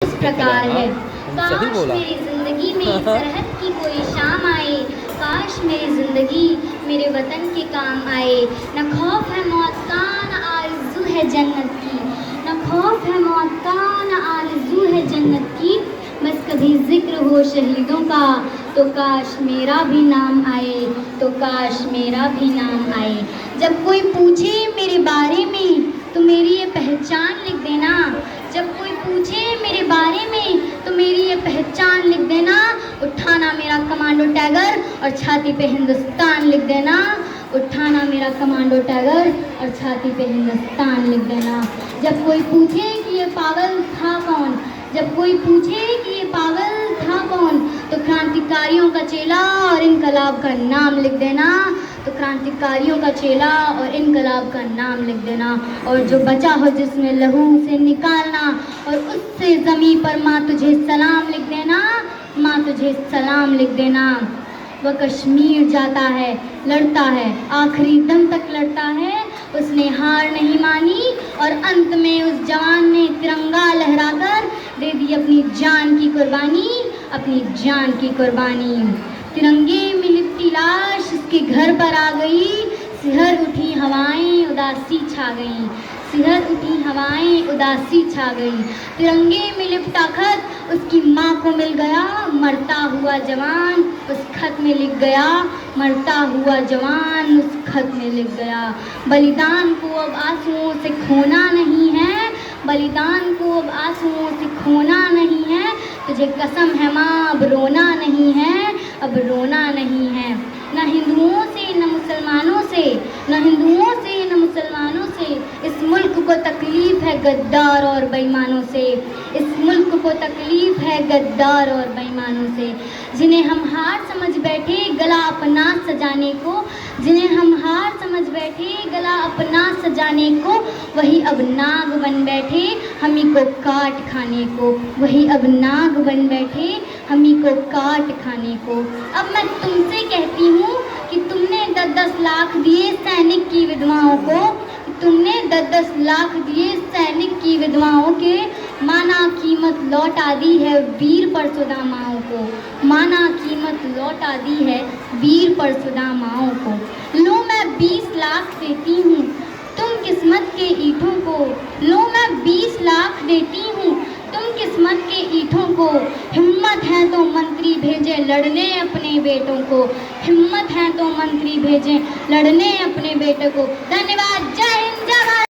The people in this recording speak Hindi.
इस प्रकार है। सही काश बोला। मेरी जिंदगी में सरहद की कोई शाम आए, काश मेरी जिंदगी मेरे वतन के काम आए। न खौफ है मौत का न आरज़ू है जन्नत की, न खौफ है मौत का न आरज़ू है जन्नत की। बस कभी जिक्र हो शहीदों का, तो काश मेरा भी नाम आए, तो काश मेरा भी नाम आए। जब कोई पूछे मेरे बारे में तो मेरी ये पहचान लिख देना, जब कोई पूछे मेरे बारे में तो मेरी ये पहचान लिख देना। उठाना मेरा कमांडो टैगर और छाती पे हिंदुस्तान लिख देना, उठाना मेरा कमांडो टैगर और छाती पे हिंदुस्तान लिख देना। जब कोई पूछे कि ये पागल था कौन, जब कोई पूछे कि ये पागल था कौन, तो क्रांतिकारियों का चेला और इनकलाब का नाम लिख देना, तो क्रांतिकारियों का चेला और इनकलाब का नाम लिख देना। और जो बचा हो जिसमें लहू से निकालना, और उससे ज़मीं पर माँ तुझे सलाम लिख देना, माँ तुझे सलाम लिख देना। वह कश्मीर जाता है, लड़ता है, आखिरी दम तक लड़ता है, उसने हार नहीं मानी और अंत में उस जवान ने तिरंगा लहराकर दे दी अपनी जान की कुर्बानी, अपनी जान की कुर्बानी। तिरंगे में लिपटी लाश उसके घर पर आ गई, सिहर उठी हवाएं उदासी छा गईं, सिहर उठी हवाएं उदासी छा गई। तिरंगे में लिपटा खत उसकी माँ को मिल गया, मरता हुआ जवान उस खत में लिख गया, मरता हुआ जवान उस खत में लिख गया। बलिदान को अब आंसुओं से खोना नहीं है, बलिदान को अब आंसुओं से खोना नहीं है, तुझे कसम है माँ अब रोना नहीं है, अब रोना नहीं है। न हिंदुओं से न मुसलमानों से, न हिंदुओं से न मुसलमानों से इस मुल्क को तकलीफ है गद्दार और बेईमानों से, इस मुल्क को तकलीफ है गद्दार और बेईमानों से। जिन्हें हम हार समझ बैठे गला अपना सजाने को, जिन्हें हम हार समझ बैठे गला अपना सजाने को, वही अब नाग बन बैठे हमी को काट खाने को, वही अब नाग बन बैठे हमी को काट खाने को। अब मैं तुमसे कहती हूँ कि तुमने 10-10 लाख दिए सैनिक की विधवाओं को, तुमने 10-10 लाख दिए सैनिक की विधवाओं के, माना कीमत लौटा दी है वीर परशुदा माओं को, माना कीमत लौटा दी है वीर परशुदा माओं को। लो मैं 20 लाख देती हूँ तुम किस्मत के ईंटों को, लो मैं 20 लाख देती हूँ तुम किस्मत के ईंटों को। हिम्मत है तो मंत्री भेजें लड़ने अपने बेटों को, हिम्मत है तो मंत्री भेजें लड़ने अपने बेटों को। धन्यवाद। जय हिंद।